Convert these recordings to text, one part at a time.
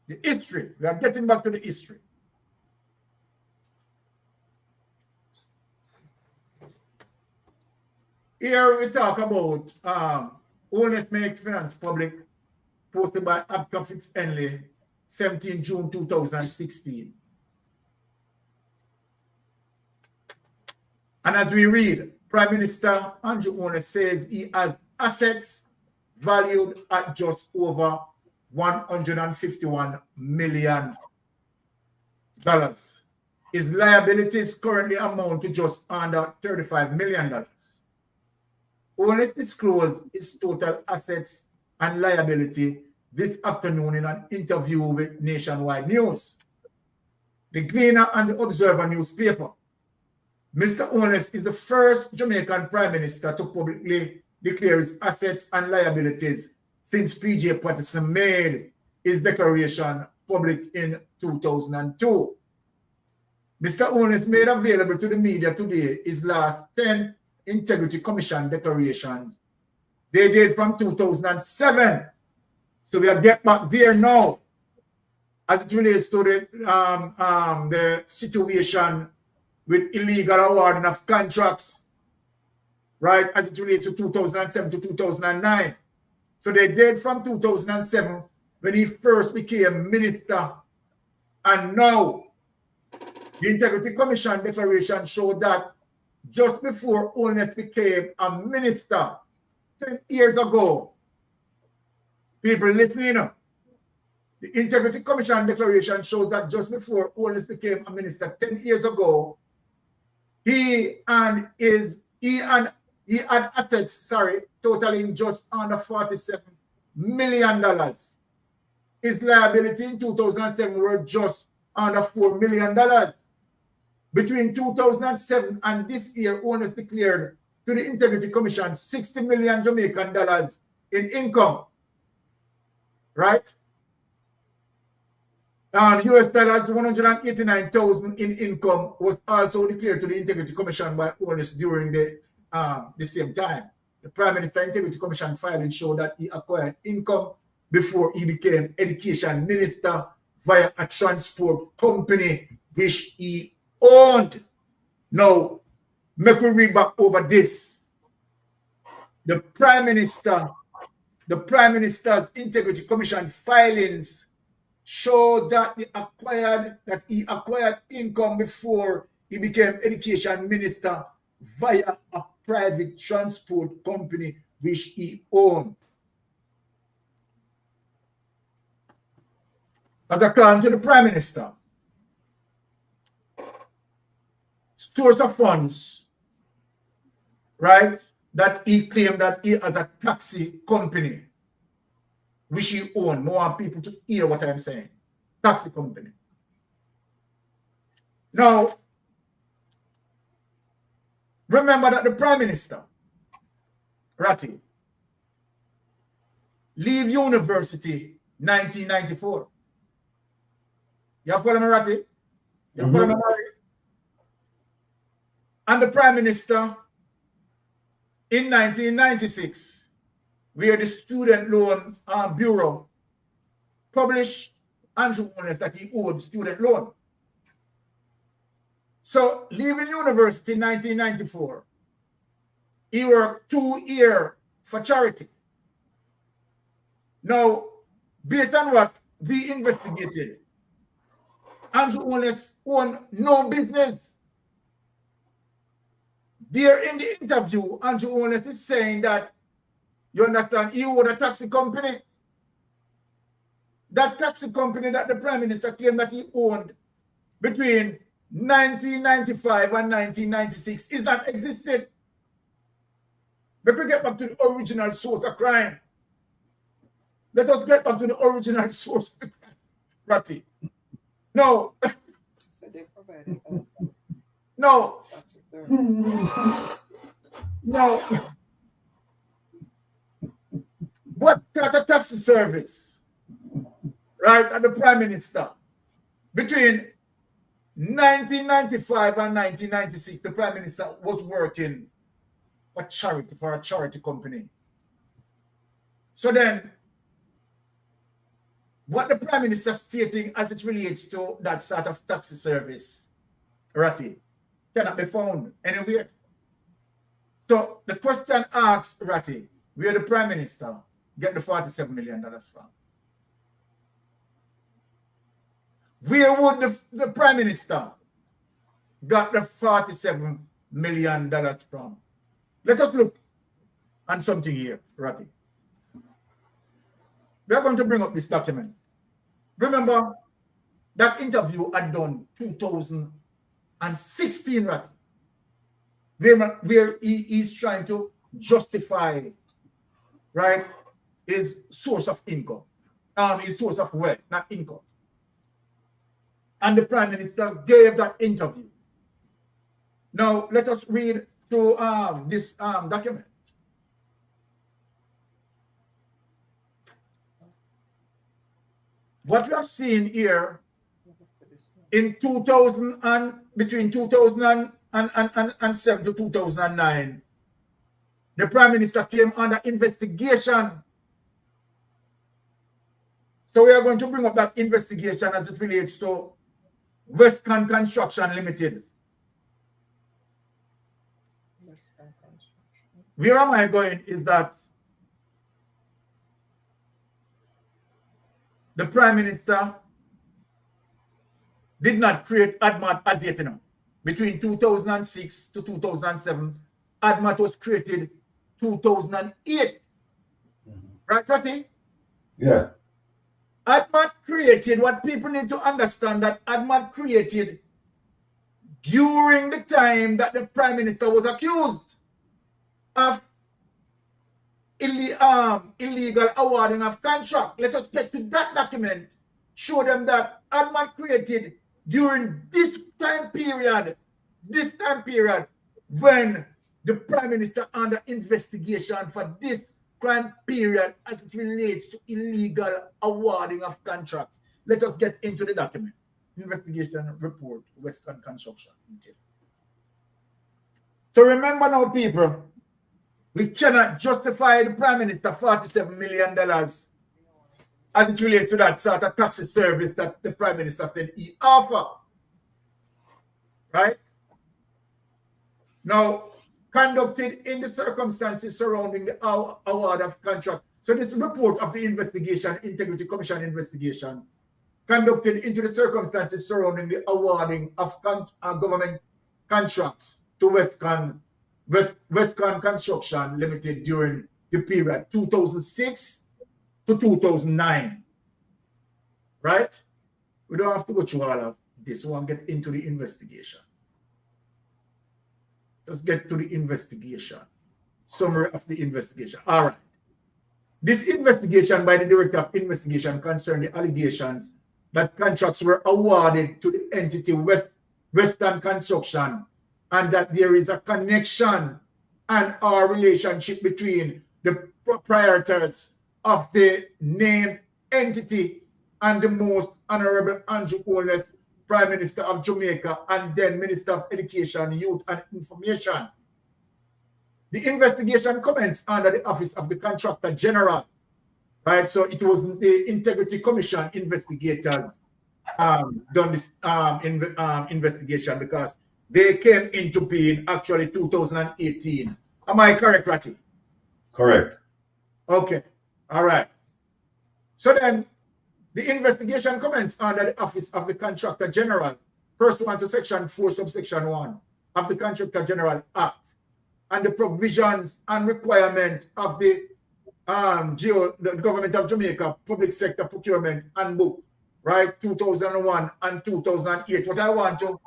The history. We are getting back to the history. Here we talk about Holness makes finance public, posted by Abcafix Henley, 17 June 2016. And as we read, Prime Minister Andrew Holness says he has assets valued at just over $151 million. His liabilities currently amount to just under $35 million. Holness disclosed his total assets and liability this afternoon in an interview with Nationwide News, the Gleaner and the Observer newspaper. Mr. Holness is the first Jamaican Prime Minister to publicly declare his assets and liabilities since P.J. Patterson made his declaration public in 2002. Mr. Holness made available to the media today his last 10 Integrity Commission declarations. They date from 2007. So we are get back there now as it relates to the situation with illegal awarding of contracts, right, as it relates to 2007 to 2009. So they date from 2007 when he first became minister. And now the Integrity Commission declaration showed that just before Holness became a minister 10 years ago, people listening, you know, the Integrity Commission declaration shows that just before Holness became a minister 10 years ago, he had assets, totaling just under $47 million. His liability in 2007 were just under $4 million. Between 2007 and this year, Holness declared to the Integrity Commission 60 million Jamaican dollars in income, right? And US dollars 189,000 in income was also declared to the Integrity Commission by Holness during the same time. The Prime Minister Integrity Commission filing showed that he acquired income before he became Education Minister via a transport company which he owned. Now, make we read back over this. The Prime Minister's Integrity Commission filings show that he acquired income before he became Education Minister via a private transport company which he owned. As according to the Prime Minister, source of funds, right, that he claimed that he has a taxi company which he owned. I want people to hear what I'm saying. Taxi company. Now, remember that the Prime Minister, Ratty, leave university 1994. You have follow me, Ratty? You have follow me, Ratty? And the Prime Minister in 1996, where the Student Loan Bureau published Andrew Holness that he owed student loan. So, leaving university in 1994, he worked 2 years for charity. Now, based on what we investigated, Andrew Holness owned no business. There in the interview, Andrew Holness is saying that, you understand, he owned a taxi company. That taxi company that the Prime Minister claimed that he owned between 1995 and 1996 is not existed. But we get back to the original source of crime. Let us get back to the original source of the crime. Ratty. No. So they provided no. No. What got a taxi service, right, at the Prime Minister? Between 1995 and 1996, the Prime Minister was working for a charity company. So then, what the Prime Minister stating as it relates to that sort of taxi service, Ratty, cannot be found anywhere. So the question asks, Ratty, where the Prime Minister get the $47 million from? Where would the Prime Minister got the $47 million from? Let us look on something here, Ratty. We are going to bring up this document. Remember, that interview had done 2016, Ratty, where he is trying to justify, right, his source of income, his source of wealth, not income. And the Prime Minister gave that interview. Now, let us read through this document. What we have seen here in between 2007 to 2009, the Prime Minister came under investigation. So we are going to bring up that investigation as it relates to Westcon Construction Limited. Where am I going is that the Prime Minister did not create Admat as yet, you know. Between 2006 to 2007, Admat was created 2008. Right, Patty? Yeah. Admat created, what people need to understand, that Admat created during the time that the Prime Minister was accused of illegal awarding of contract. Let us get to that document, show them that Admat created during this time period when the Prime Minister under investigation for this crime period as it relates to illegal awarding of contracts. Let us get into the document. Investigation report, Westcon Construction. So remember now, people, we cannot justify the Prime Minister $47 million as it relates to that sort of taxi service that the Prime Minister said he offered. Right? Now, conducted in the circumstances surrounding the award of contract. So this report of the investigation, Integrity Commission investigation, conducted into the circumstances surrounding the awarding of government contracts to Westcon Construction Limited during the period 2006 to 2009. Right? We don't have to go through all of this. We want to get into the investigation. Let's get to the investigation. Summary of the investigation. All right. This investigation by the Director of Investigation concerned the allegations that contracts were awarded to the entity Western Construction and that there is a connection and our relationship between the proprietors of the named entity and the Most Honorable Andrew Holness, Prime Minister of Jamaica, and then Minister of Education, Youth and Information. The investigation commenced under the Office of the Contractor General. Right, so it was the Integrity Commission investigators done this investigation because they came into being actually 2018. Am I correct, Ratty? Correct. Okay. All right. So then the investigation commenced under the Office of the Contractor General, first one to Section 4, subsection 1 of the Contractor General Act, and the provisions and requirement of the Government of Jamaica Public Sector Procurement Handbook, right, 2001 and 2008. What I want to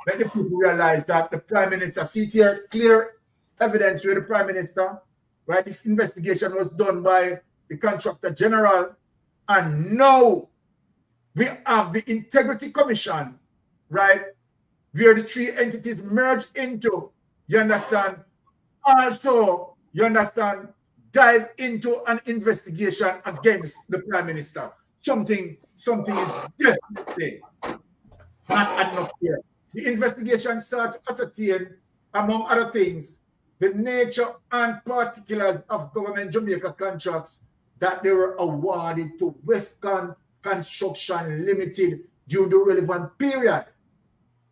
let the people realize that the Prime Minister, see here, clear evidence where the Prime Minister, right, this investigation was done by the Contractor General, and now we have the Integrity Commission, right, where the three entities merge into, you understand, also, you understand, dive into an investigation against the Prime Minister. Something is definitely not adding up here. The investigation sought to ascertain, among other things, the nature and particulars of government Jamaica contracts that they were awarded to Westcon Construction Limited during the relevant period.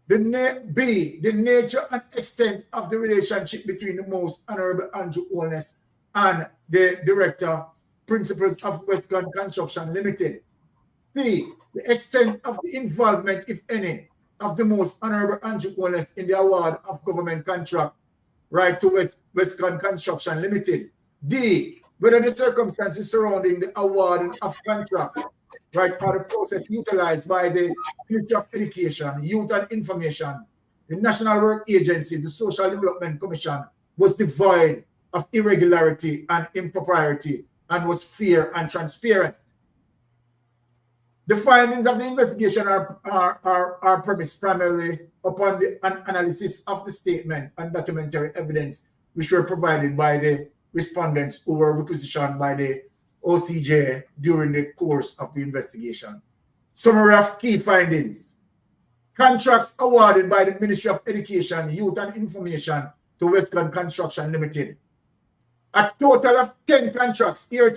B, the nature and extent of the relationship between the Most Honorable Andrew Holness and the Director, Principals of Westcon Construction Limited. C, the extent of the involvement, if any, of the Most Honorable Andrew Holness in the award of government contract right to Westcon Construction Limited. D, whether the circumstances surrounding the award of contracts right are the process utilized by the Ministry of Education, Youth and Information, the National Work Agency, the Social Development Commission was devoid of irregularity and impropriety and was fair and transparent. The findings of the investigation are premised primarily upon an analysis of the statement and documentary evidence which were provided by the respondents who were requisitioned by the OCJ during the course of the investigation. Summary of key findings. Contracts awarded by the Ministry of Education, Youth and Information to Westcon Construction Limited. A total of 10 contracts, a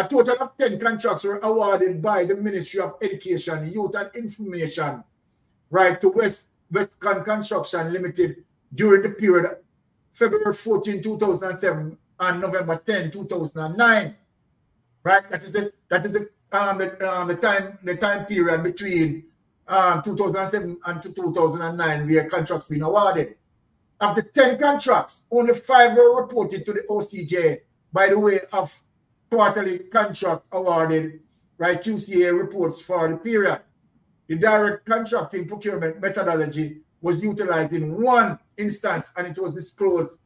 total of 10 contracts were awarded by the Ministry of Education, Youth and Information, right, to Westcon Construction Limited during the period February 14, 2007 and November 10, 2009. Right, that is the time period between 2007 and 2009 where contracts been awarded. Of the 10 contracts, only 5 were reported to the OCJ by the way of quarterly contract awarded, right, QCA reports for the period. The direct contracting procurement methodology was utilized in one instance, and it was disclosed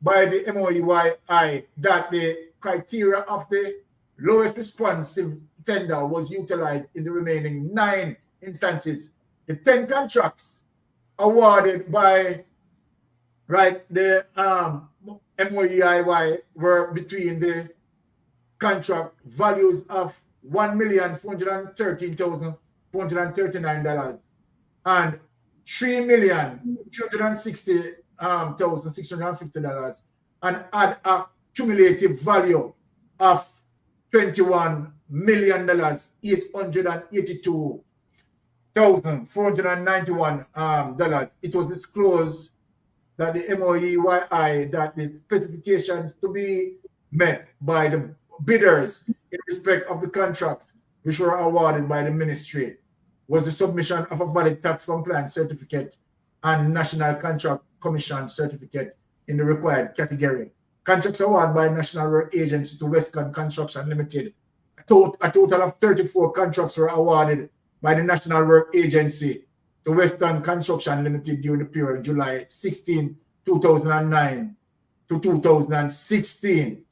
by the MOEYI that the criteria of the lowest responsive tender was utilized in the remaining 9 instances. The 10 contracts awarded by the MOEIY were between the contract values of $1,413,439 and $3,260,650 and add a cumulative value of $21,882,491. It was disclosed that the MOEYI that the specifications to be met by the bidders in respect of the contracts which were awarded by the ministry was the submission of a valid tax compliance certificate and National Contract Commission certificate in the required category. Contracts awarded by National Work Agency to Westcon Construction Limited. A total of 34 contracts were awarded by the National Work Agency to Westcon Construction Limited during the period July 16, 2009 to 2016.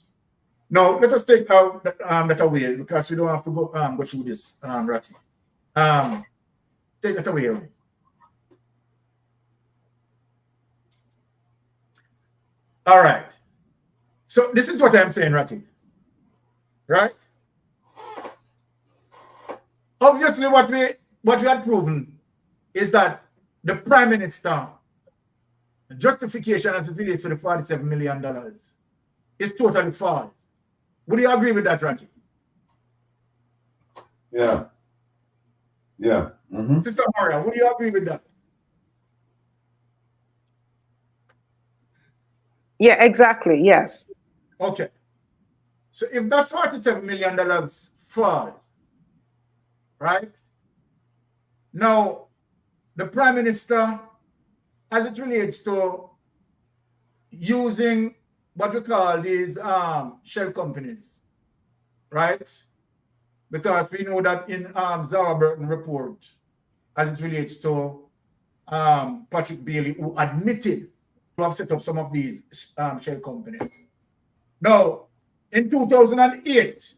Now, let us take that away because we don't have to go through this, Ratty. Take that away. All right. So this is what I'm saying, Ratty. Right? Obviously, what we had proven is that the Prime Minister justification as it relates to the $47 million is totally false. Would you agree with that, Ratty? Yeah. Yeah. Mm-hmm. Sister Maria, would you agree with that? Yeah, exactly. Yes. Okay. So if that $47 million falls, right? Now, the Prime Minister, as it relates to using what we call these shell companies, right? Because we know that in Zara Burton report, as it relates to Patrick Bailey, who admitted to have set up some of these shell companies. Now, in 2008,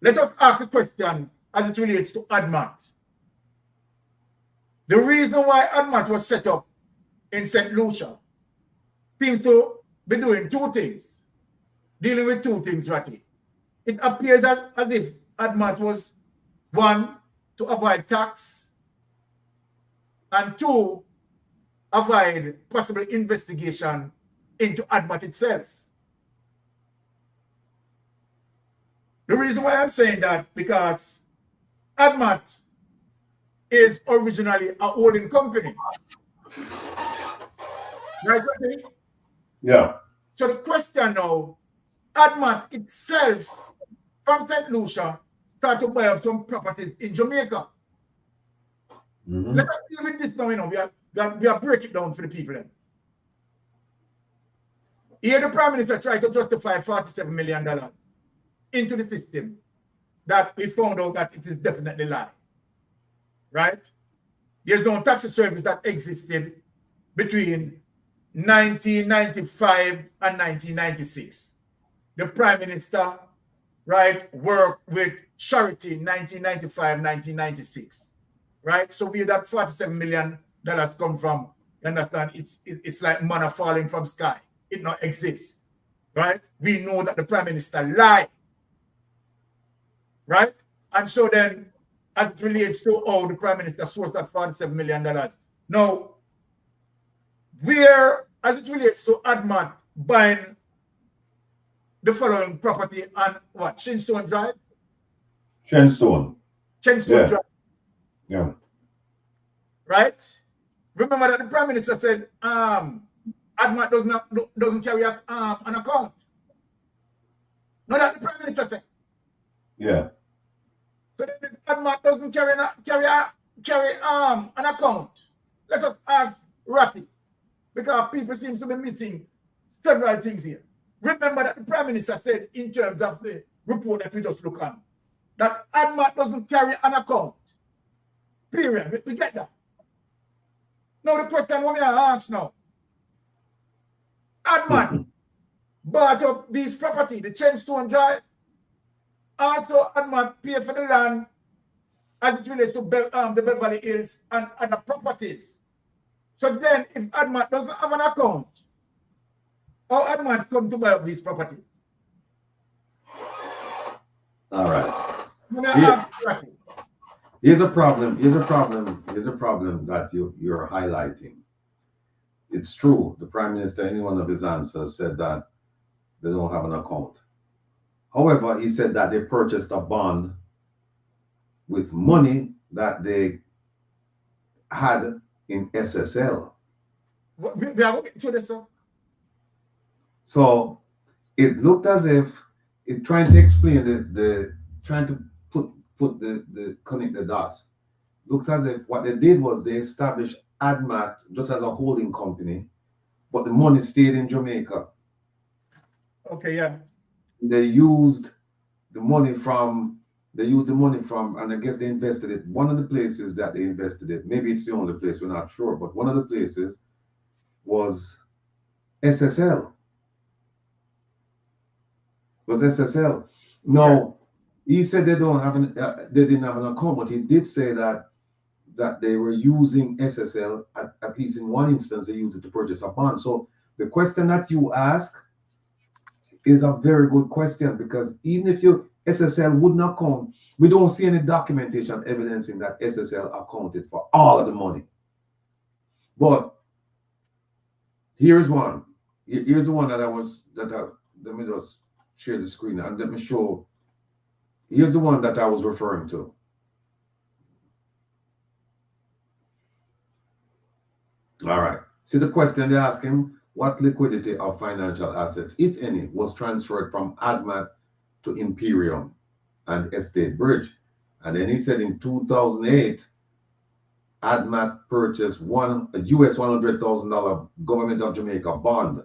let us ask the question as it relates to Admat. The reason why Admat was set up in St. Lucia seems to be doing two things, dealing with two things, Ratty. It appears as if Admat was, one, to avoid tax, and two, avoid possible investigation into Admat itself. The reason why I'm saying that, because Admat is originally a holding company. Right, Randy? Yeah. So the question now, Admat itself from St. Lucia start to buy up some properties in Jamaica. Mm-hmm. Let us deal with this now, you know. We are break it down for the people. Then. Here the Prime Minister tried to justify $47 million into the system that we found out that it is definitely lie. Right? There's no taxi service that existed between 1995 and 1996. The Prime Minister, right, worked with Charity in 1995, 1996. Right? So where that $47 million come from, you understand? It's like manna falling from sky. It not exists. Right? We know that the Prime Minister lied. Right? And so then, as it relates to how the Prime Minister sourced that $47 million. Now, where, as it relates to Admat buying the following property on what? Chinstone Drive? Chinstone. Chinstone Drive. Yeah. Right? Remember that the Prime Minister said Admat doesn't carry an account. No, that the Prime Minister said. Yeah. So then Admat doesn't carry an account. Let us ask Ratty, because people seem to be missing several things here. Remember that the Prime Minister said in terms of the report that we just looked at, that Admat doesn't carry an account. Period. We get that. Now the question what we are asked now. Admat bought up these property, the Chinstone Drive. Also, Admat pay for the land as it relates to the Beverly Hills and the properties. So then, if Admat doesn't have an account, how Admat come to buy up these properties? All right. Here's a problem that you're highlighting. It's true. The Prime Minister, in one of his answers, said that they don't have an account. However, he said that they purchased a bond with money that they had in SSL. We are looking to this, sir. So it looked as if it trying to explain trying to connect the dots. Looks as if what they did was they established Admat just as a holding company, but the money stayed in Jamaica. Okay, yeah. They used the money from, and I guess they invested it. One of the places that they invested it, maybe it's the only place, we're not sure, but one of the places was SSL. No, he said they don't have they didn't have an account, but he did say that they were using SSL at least in one instance. They used it to purchase a bond. So the question that you ask is a very good question, because even if SSL would not count, we don't see any documentation evidencing that SSL accounted for all of the money. But here's one. Here's the one let me just share the screen and let me show. Here's the one that I was referring to. All right. See the question they ask him: what liquidity of financial assets, if any, was transferred from Admat to Imperium and Estate Bridge? And then he said in 2008, Admat purchased a US $100,000 Government of Jamaica bond.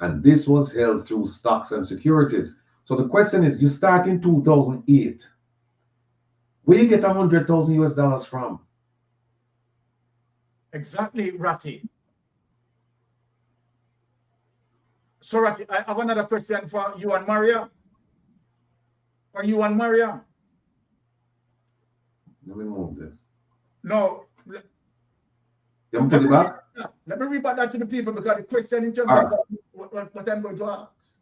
And this was held through stocks and securities. So the question is, you start in 2008. Where you get $100,000 US from? Exactly, Ratty. So, Ratty, I have another question for you and Maria. Let me move this. No. You put it back? Let me read back that to the people, because the question in terms of what I'm going to ask.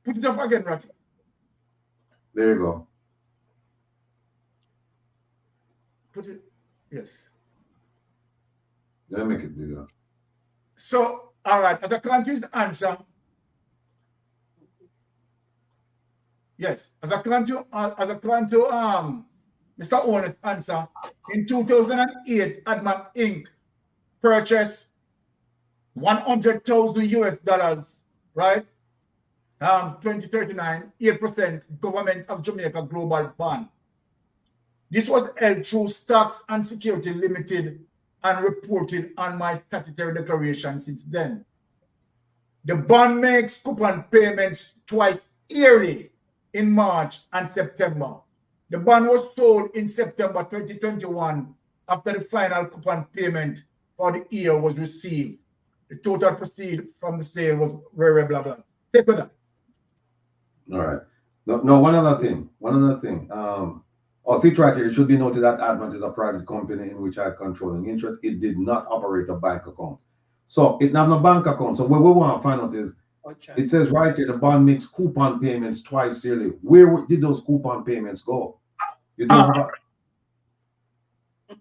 Put it up again, Ratty. There you go. Put it, yes. Let me make it bigger. So, all right, as a confused answer, Yes, as a client to Mr. Holness answer, in 2008, Admat Inc. purchased $100,000, right? 2039, 8% Government of Jamaica Global Bond. This was held through Stocks and Security Limited and reported on my statutory declaration since then. The bond makes coupon payments twice yearly in March and September. The bond was sold in September 2021 after the final coupon payment for the year was received. The total proceed from the sale was very blah blah. Take with that. All right. No, one other thing. See right here, it should be noted that Admat is a private company in which I have controlling interest. It did not operate a bank account. So it have no bank account. So what we want to find out is, it says right here, the bond makes coupon payments twice yearly. Where did those coupon payments go? You don't have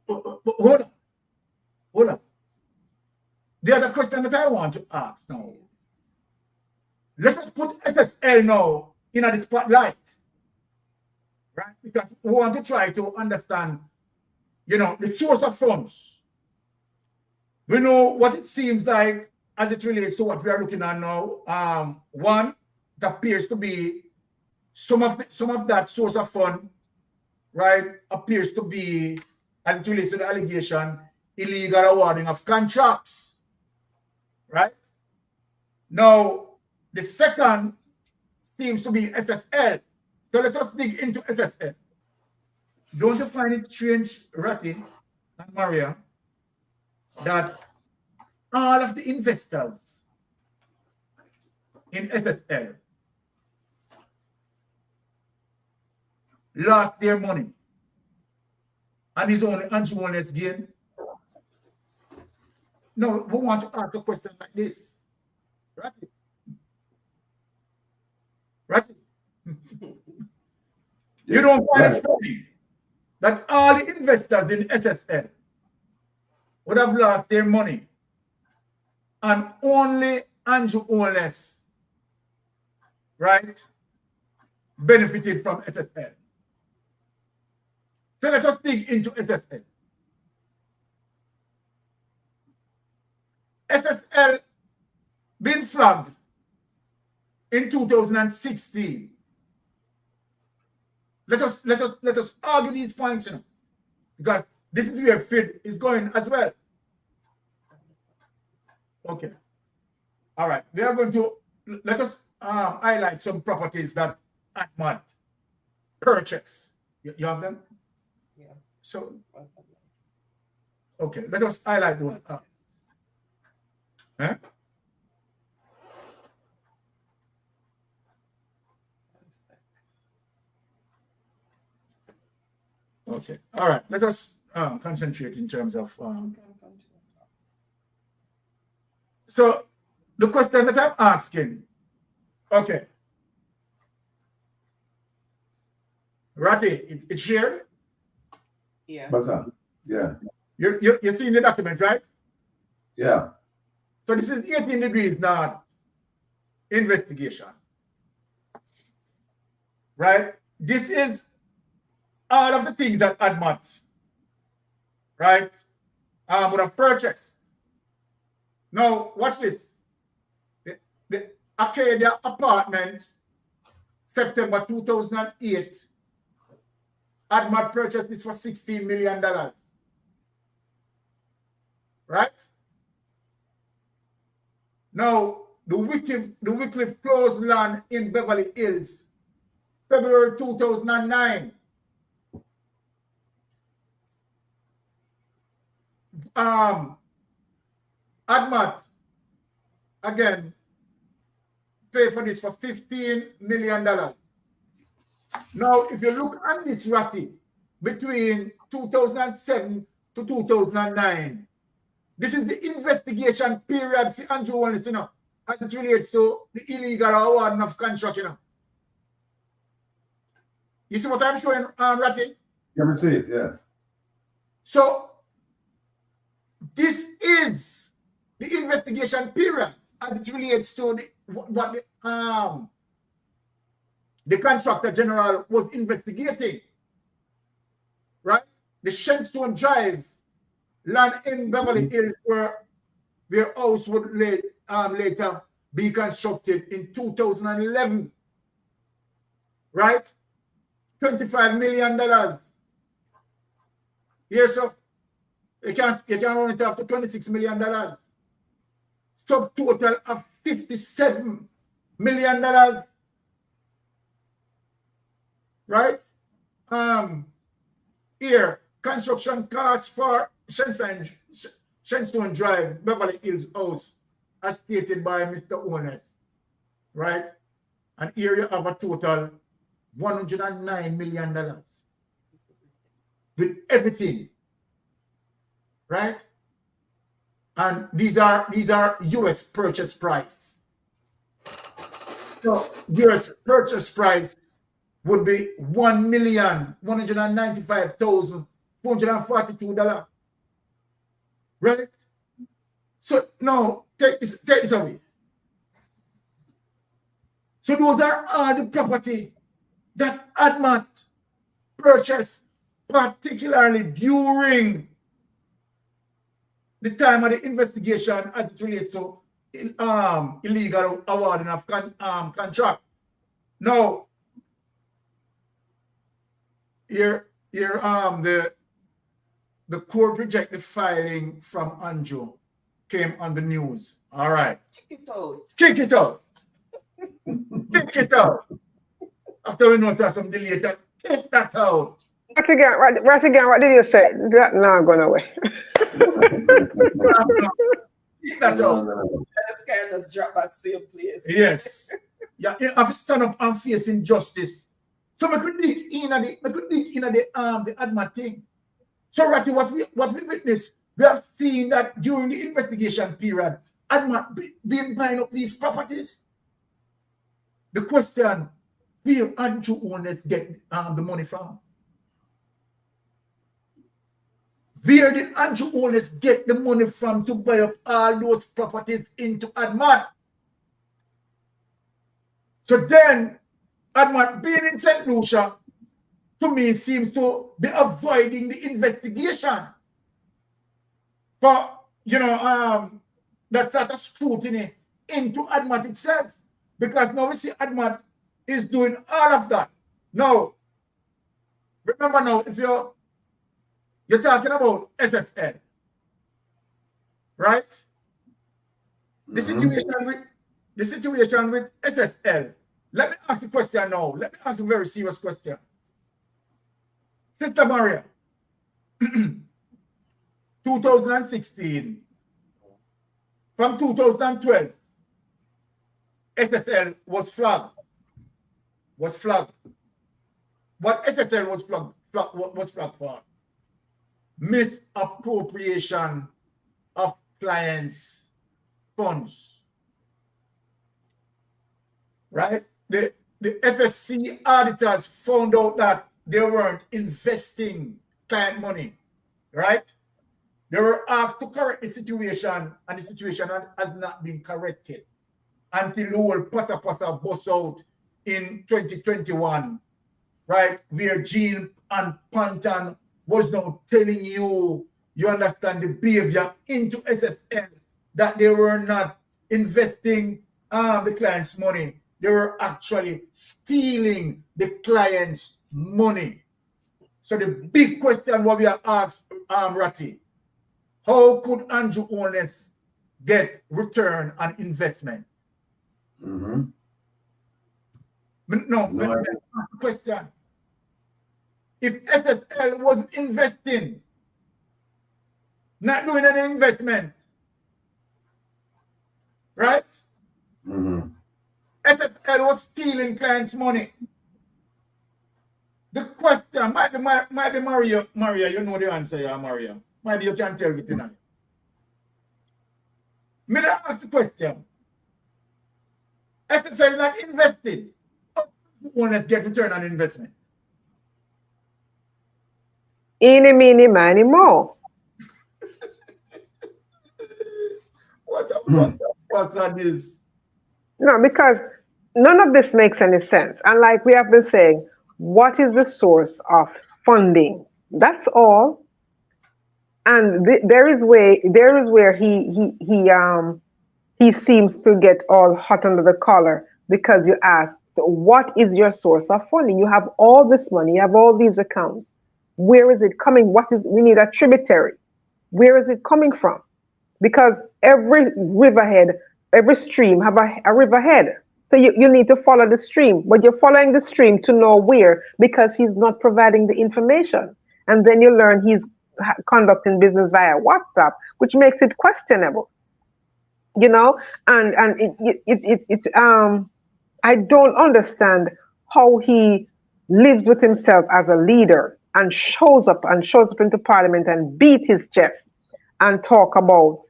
Hold on. The other question that I want to ask now. Let us put SSL now in the spotlight. Right? Because we want to try to understand, the source of funds. We know what it seems like as it relates to what we are looking at now. One, that appears to be some of that source of fund, right, appears to be, as it relates to the allegation, illegal awarding of contracts. Right? Now, the second seems to be SSL. So let us dig into SSL. Don't you find it strange, Ratty and Maria, that all of the investors in SSL lost their money and it's only Holness gain? No, we want to ask a question like this. Ratty. You don't find it funny that all the investors in SSL would have lost their money and only Holness, right, benefited from SSL. So let us dig into SSL. SSL been flagged in 2016. Let us argue these points, because this is where FID is going as well. Okay. All right. We are going to let us highlight some properties that Admat purchase. You have them? Yeah. So, okay. Let us highlight those. Huh? Okay. All right. Let us concentrate in terms of. So the question that I'm asking, okay. Ratty, it's shared? Yeah. what's that? Yeah. You're seeing the document, right? Yeah. So this is 18 degrees now investigation. Right? This is all of the things that Admat, right, would have purchased. Now, watch this. The Arcadia apartment, September 2008, Admat purchased this for $16 million. Right? Now, the Wycliffe Close land in Beverly Hills, February 2009. Admat, again, pay for this for $15 million. Now, if you look at this, Ratty, between 2007 to 2009, this is the investigation period for Holness, as it relates to the illegal awarding of contract, You see what I'm showing, Ratty? You ever see it? Yeah. So, this is the investigation period as it relates to what the the contractor general was investigating, right? The Shenstone Drive land in Beverly Hills where their house would later be constructed in 2011, right? $25 million. Yes, sir. You can't run it after $26 million. Subtotal of $57 million. Right? Here, construction costs for Shenstone Drive, Beverly Hills house, as stated by Mr. Holness. Right? An area of a total $109 million. With everything. Right? And these are US purchase price. So US purchase price would be $1,195,442. Right? So now take this away. So those are all the property that Admat purchased, particularly during the time of the investigation as it relates to illegal awarding of contract. Now, here the court rejected the filing from Andrew came on the news. All right. Kick it out. Kick it out. Kick it out. After we notice some delay, kick that out. What again? What did you say? That now gone away. Kick that out. This guy just drop back same place. Yes. Yeah, you have to stand up and face injustice. So we could dig in the Admat thing. So Ratty, what we witnessed, we have seen that during the investigation period, Admat been buying up these properties. The question, where Andrew Holness get the money from? Where did Andrew Holness get the money from to buy up all those properties into Admat? So then, Admat being in St. Lucia, to me, seems to be avoiding the investigation. But, that's sort of scrutiny into Admat itself. Because now we see Admat is doing all of that. Now, remember now, if you're talking about SSL, right? The situation with SSL. Let me ask the question now. Let me ask a very serious question. Sister Maria, 2016, from 2012, SSL was flagged. What SSL was flagged for? Misappropriation of clients' funds. Right? The FSC auditors found out that they weren't investing client money. Right? They were asked to correct the situation, and the situation has not been corrected until the whole pata bust out in 2021, right? Where Jean and Pantan was now telling you understand the behavior into SSL, that they were not investing the client's money. They were actually stealing the client's money. So the big question what we are asked, Ratty, how could Andrew Holness get return on investment? Mm-hmm. No, question. If SSL was investing, not doing any investment, right? Mm-hmm. SSL was stealing clients' money. The question might be Maria, you know the answer, yeah, Maria. Maybe you can tell me tonight. May I ask the question? SSL not invested. How do owners get return on investment? Eeny, meeny, miny, mo. What's that is? No, because none of this makes any sense. And like we have been saying, what is the source of funding? That's all. And there is where he seems to get all hot under the collar because you ask, so what is your source of funding? You have all this money, you have all these accounts. Where is it coming? We need a tributary. Where is it coming from? Because every riverhead, every stream have a riverhead. So you need to follow the stream, but you're following the stream to know where because he's not providing the information. And then you learn he's conducting business via WhatsApp, which makes it questionable. You know, and I don't understand how he lives with himself as a leader and shows up into parliament and beat his chest and talk about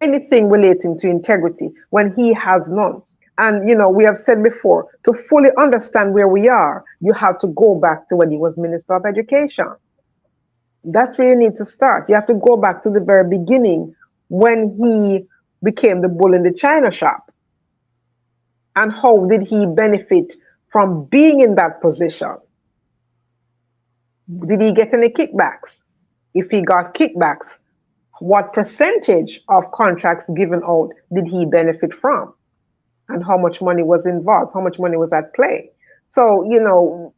anything relating to integrity when he has none. And you know, we have said before, to fully understand where we are, you have to go back to when he was Minister of Education. That's where you need to start. You have to go back to the very beginning when he became the bull in the china shop. And how did he benefit from being in that position? Did he get any kickbacks? If he got kickbacks, what percentage of contracts given out did he benefit from? And how much money was involved? How much money was at play? So, you know,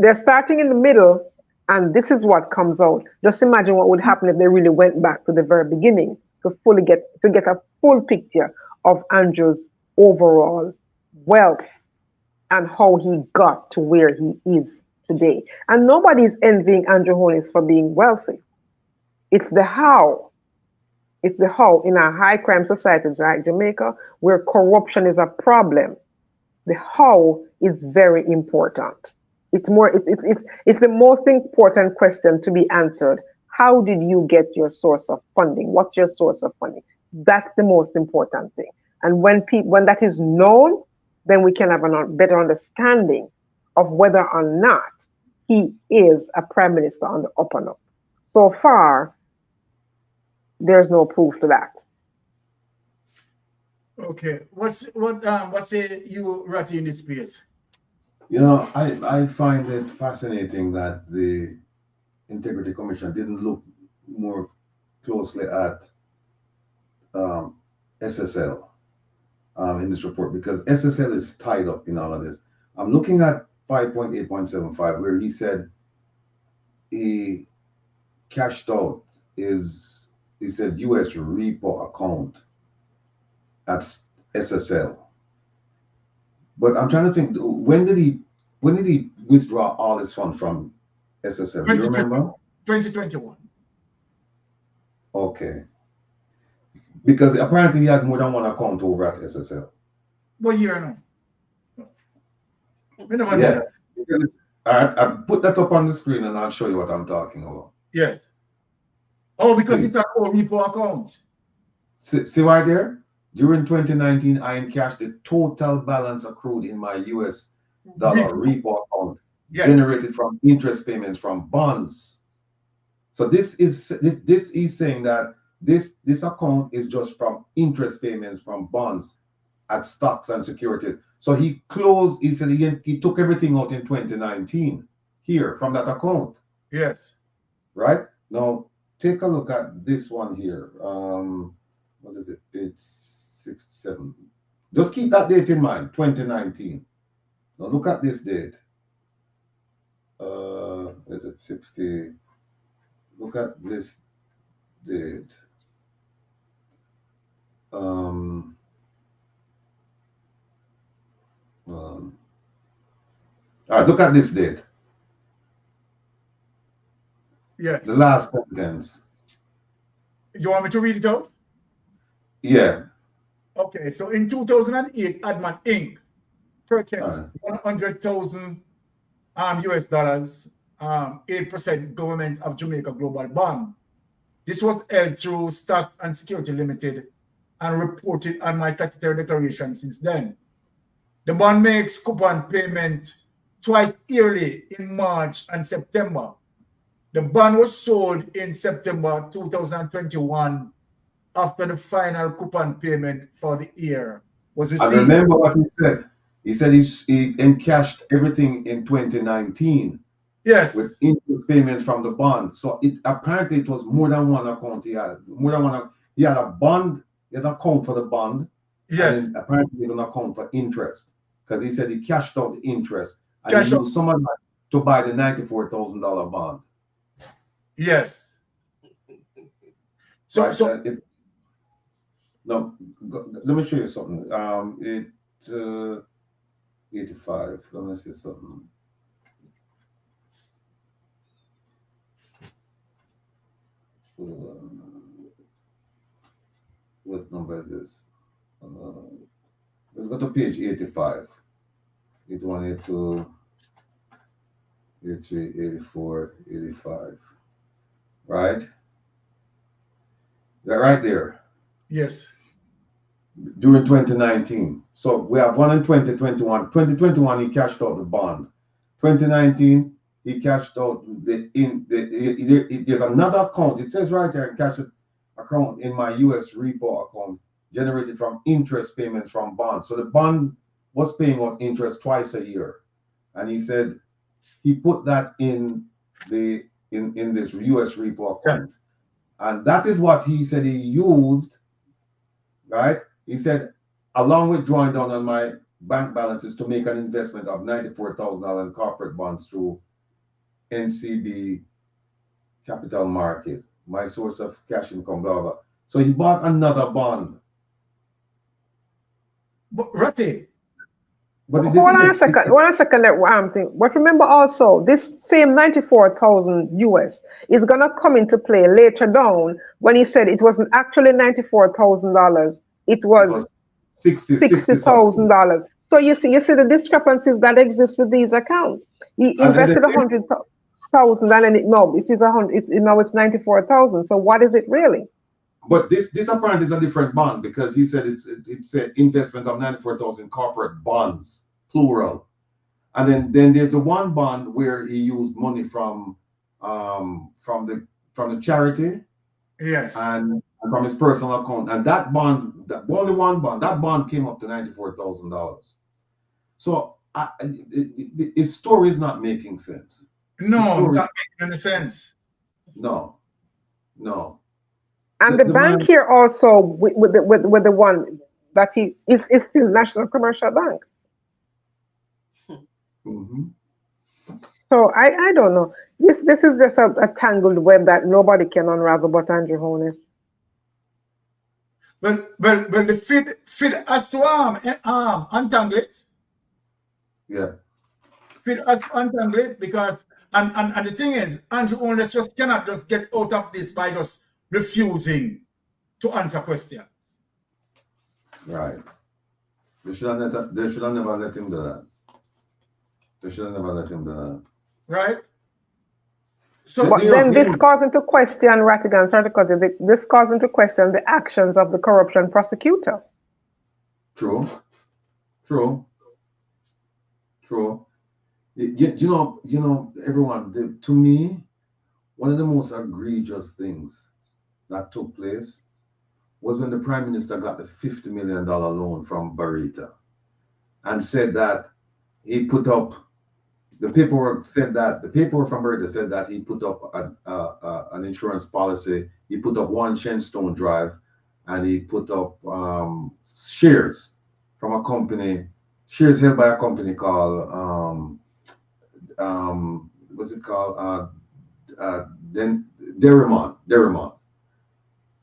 they're starting in the middle, and this is what comes out. Just imagine what would happen if they really went back to the very beginning to get a full picture of Andrew's overall wealth and how he got to where he is today. And nobody's envying Andrew Holness for being wealthy. It's the how. It's the how in our high crime societies like Jamaica, where corruption is a problem. The how is very important. It's the most important question to be answered. How did you get your source of funding? What's your source of funding? That's the most important thing. And when that is known, then we can have a better understanding of whether or not he is a prime minister on the up and up. So far, there's no proof to that. Okay, what say you, Ratty, in this space? You know, I find it fascinating that the Integrity Commission didn't look more closely at SSL in this report, because SSL is tied up in all of this. I'm looking at 5.8.75 where he said he cashed out he said US repo account at SSL. But I'm trying to think, when did he withdraw all his funds from SSL? Do you remember? 2021. Okay. Because apparently he had more than one account over at SSL. What year now? We never Yeah. know that. I put that up on the screen and I'll show you what I'm talking about. Yes. Oh, because Please. it's a core repo account. See right there? During 2019, I encashed the total balance accrued in my US dollar repo account, Yes. generated from interest payments from bonds. So this is saying that this account is just from interest payments from bonds at stocks and securities. So he closed, he took everything out in 2019 here from that account. Yes. Right? Now, take a look at this one here. What is it? It's 67. Just keep that date in mind, 2019. Now look at this date. Is it 60? Look at this date. All right, look at this date. Yes. The last sentence. You want me to read it out? Yeah. Okay, so in 2008, Admat Inc. purchased 100,000 US dollars, 8% Government of Jamaica Global Bond. This was held through Stocks and Security Limited and reported on my statutory declaration since then. The bond makes coupon payment twice yearly in March and September. The bond was sold in September 2021 after the final coupon payment for the year. was And received. remember what he said. He said he encashed everything in 2019 Yes. with interest payments from the bond. So apparently it was more than one account he had. More than one. He had a bond, he had an account for the bond. Yes. And then apparently he had an account for interest. Because he said he cashed out the interest and Cash he out. used some of that to buy the $94,000 bond. Yes. So, Right? so No, let me show you something. 85. Let me see something. What number is this? Let's go to page 85. 81, 82, 83, 84, 85. Right? They're right there. yes. During 2019. So we have one in 2021. 2021, he cashed out the bond. 2019, he cashed out there's another account. It says right there, cash account in my US repo account generated from interest payments from bonds. So the bond was paying out interest twice a year. And he said he put that in this US repo account. Yeah. And that is what he said he used, right? He said, along with drawing down on my bank balances to make an investment of $94,000 in corporate bonds through NCB Capital Market, my source of cash income, blah, blah. So he bought another bond. But Ratty. Hold on a second. But remember also, this same 94,000 US is going to come into play later down when he said it wasn't actually $94,000. It was $60,000. So you see the discrepancies that exist with these accounts. He invested 100,000 and then it is 100. Now it's 94,000. So what is it really? But this apparently is a different bond because he said it's an investment of 94,000 corporate bonds, plural. And then there's the one bond where he used money from the charity. Yes. And from his personal account. And that bond, only one bond, that bond came up to $94,000. So his story is not making sense. No, not making any sense. No. And the bank here also with the one that he is still National Commercial Bank. Mm-hmm. So I don't know. This is just a tangled web that nobody can unravel but Andrew Holness. Well, the FID has to untangle it. Yeah. FID has to untangle it because and the thing is, Andrew Holness just cannot just get out of this by just refusing to answer questions. Right. They should have never let him do that. They should have never let him do that. Right? So but then this calls into question, Rattigan, sorry to cut you, this calls into question the actions of the corruption prosecutor. True. You know, everyone, to me, one of the most egregious things that took place was when the Prime Minister got the $50 million loan from Barita and said that he put up, the paperwork from Barita said that he put up an insurance policy, he put up one Shenstone Drive, and he put up shares from a company, shares held by a company called, what's it called? Derimon.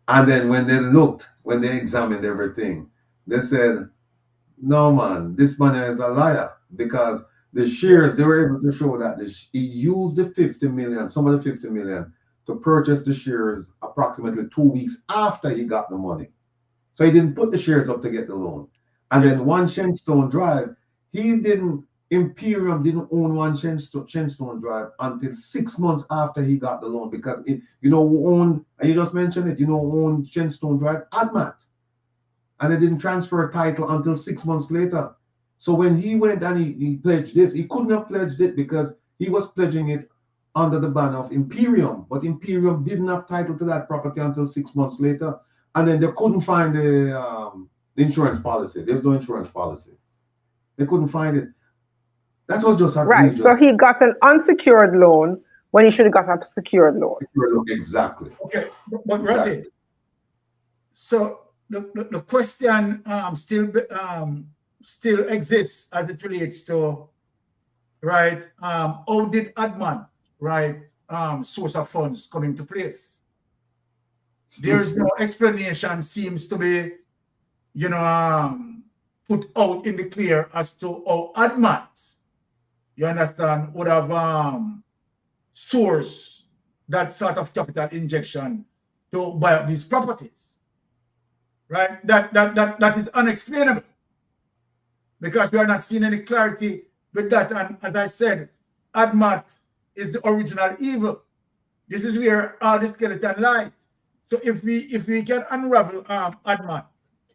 And then when they examined everything, they said, no, man, this man is a liar because the shares, they were able to show that he used the 50 million, some of the 50 million, to purchase the shares approximately 2 weeks after he got the money. So he didn't put the shares up to get the loan. And then one Shenstone Drive, Imperium didn't own one Shenstone Drive until 6 months after he got the loan because who owned, and you just mentioned it, who owned Shenstone Drive? Admat. And they didn't transfer a title until 6 months later. So when he went and he pledged this, he couldn't have pledged it because he was pledging it under the banner of Imperium. But Imperium didn't have title to that property until 6 months later. And then they couldn't find the The insurance policy. There's no insurance policy. They couldn't find it. That was just Right. outrageous. So he got an unsecured loan when he should have got a secured loan. Exactly. Okay, but Ratty, so the question still exists as it relates to, right, how did Admat, right, source of funds come into place? There's no explanation seems to be, you know, put out in the clear as to how Admat, you understand, would have sourced that sort of capital injection to buy up these properties, right? That is unexplainable because we are not seeing any clarity with that. And as I said, Admat is the original evil. This is where all the skeleton lies. So if we can unravel Admat.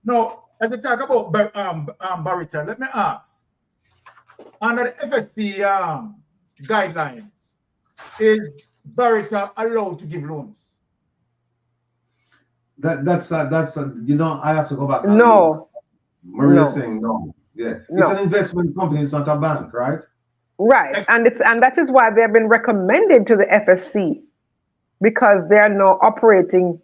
Now, as I talk about Barita, let me ask, under the FSC guidelines, is Barita allowed to give loans? That's you know, I have to go back and No. look. Maria's No. saying no. Yeah. No. It's an investment company, it's not a bank, right? Right. And that is why they've been recommended to the FSC, because they're not operating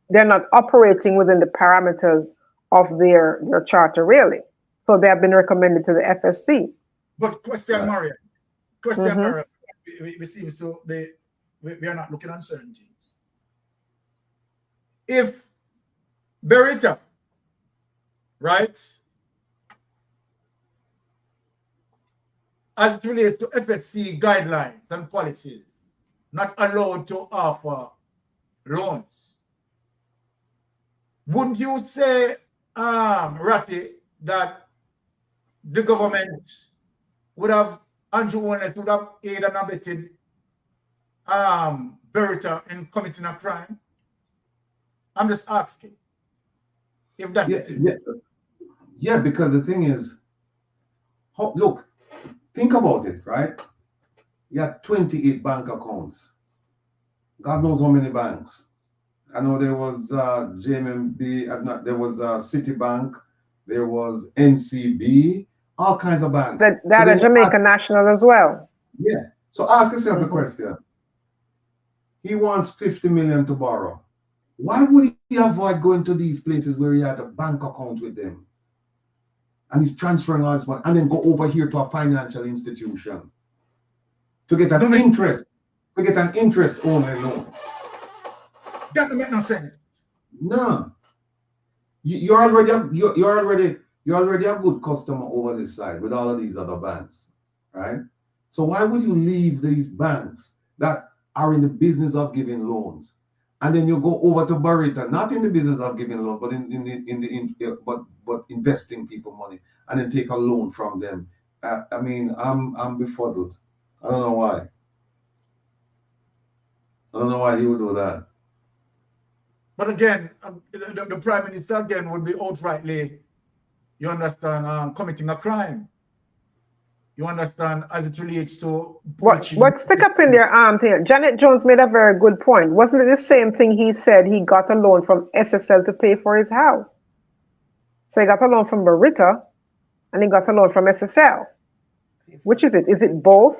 within the parameters of their charter, really. So they have been recommended to the FSC. But question, Maria. Question, Maria. We seem to be, we are not looking at certain things. If Barita, right, as it relates to FSC guidelines and policies, not allowed to offer loans, wouldn't you say, Ratty, that the government would have, Andrew Holness would have aided and abetted Barita in committing a crime? I'm just asking if that's yeah, because the thing is, look, think about it, right? You had 28 bank accounts. God knows how many banks. I know there was JMB, there was Citibank, there was NCB, all kinds of banks. That so Jamaica National as well. Yeah. So ask yourself the question. He wants 50 million to borrow. Why would he avoid going to these places where he had a bank account with them? And he's transferring all this money and then go over here to a financial institution to get an interest, only loan. That don't make no sense. No. You're already a good customer over this side with all of these other banks, right? So why would you leave these banks that are in the business of giving loans, and then you go over to Barita, not in the business of giving loans, but but investing people money, and then take a loan from them? I mean, I'm befuddled. I don't know why. I don't know why he would do that. But again, the Prime Minister again would be outrightly, you understand, committing a crime. You understand, as it relates to... What stick up in their arm here? Janet Jones made a very good point. Wasn't it the same thing he said he got a loan from SSL to pay for his house? So he got a loan from Barita and he got a loan from SSL. Which is it? Is it both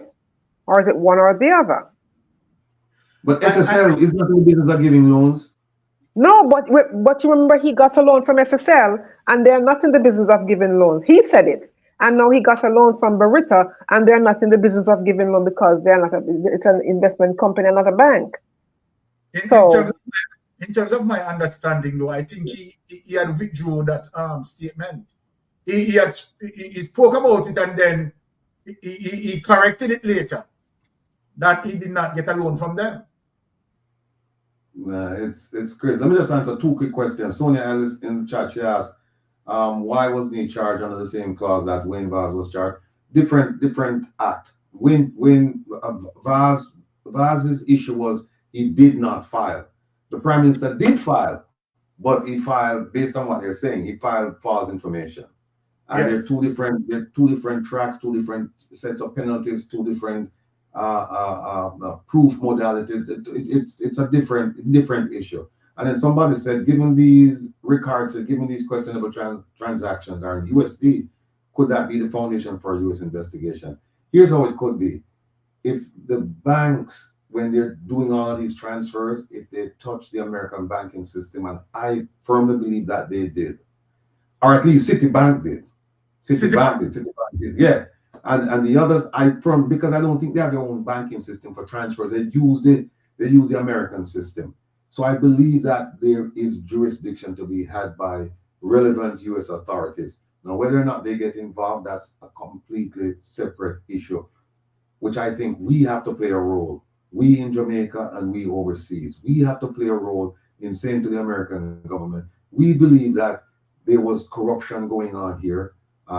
or is it one or the other? But SSL is not in the business of giving loans. No, but you remember he got a loan from SSL and they're not in the business of giving loans. He said it. And now he got a loan from Barita and they're not in the business of giving loan because they're not it's an investment company and not a bank. In terms of my understanding, though, I think he had withdrew that statement. He spoke about it and then he corrected it later that he did not get a loan from them. Nah, it's crazy. Let me just answer two quick questions. Sonia Ellis in the chat, she asked, why wasn't he charged under the same clause that Wayne Vaz was charged? Different act. Vaz's issue was he did not file. The Prime Minister did file, but he filed based on what they're saying. He filed false information. And yes. There are two different tracks, two different sets of penalties, two different proof modalities. It's a different issue. And then somebody said, given these records, given these questionable transactions are in USD, could that be the foundation for a US investigation? Here's how it could be. If the banks, when they're doing all of these transfers, if they touch the American banking system, and I firmly believe that they did, or at least Citibank did. Citibank did, yeah. And the others, because I don't think they have their own banking system for transfers. They use the American system. So I believe that there is jurisdiction to be had by relevant US authorities. Now, whether or not they get involved, that's a completely separate issue, which I think we have to play a role. We in Jamaica and we overseas, we have to play a role in saying to the American government, we believe that there was corruption going on here.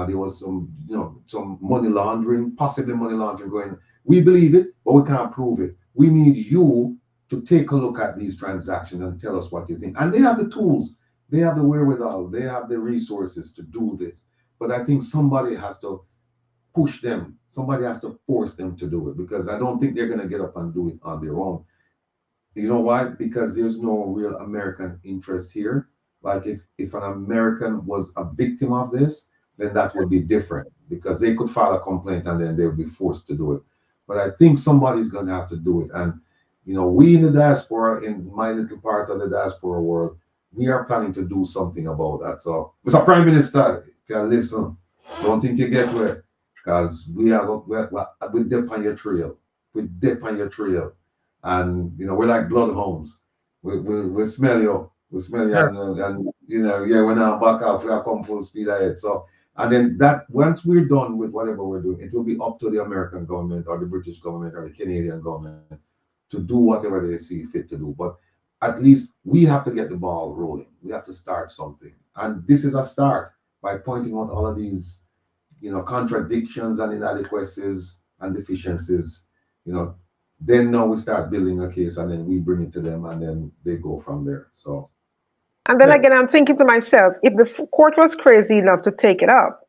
There was some money laundering, possibly money laundering going on. We believe it, but we can't prove it. We need you to take a look at these transactions and tell us what you think. And they have the tools, they have the wherewithal, they have the resources to do this. But I think somebody has to push them. Somebody has to force them to do it, because I don't think they're going to get up and do it on their own. You know why? Because there's no real American interest here. Like if an American was a victim of this, then that would be different, because they could file a complaint and then they would be forced to do it. But I think somebody's going to have to do it. And, we in the diaspora, in my little part of the diaspora world, we are planning to do something about that. So, Mr. Prime Minister, if you listen, don't think you get where, because we're dip on your trail. We dip on your trail. And, we're like bloodhounds. We smell you. We smell you. Yeah. And we're now back off. We are come full speed ahead. So, and then that, once we're done with whatever we're doing, it will be up to the American government or the British government or the Canadian government to do whatever they see fit to do. But at least we have to get the ball rolling. We have to start something. And this is a start by pointing out all of these, contradictions and inadequacies and deficiencies. Then now we start building a case, and then we bring it to them, and then they go from there. So. And then again, I'm thinking to myself, if the court was crazy enough to take it up,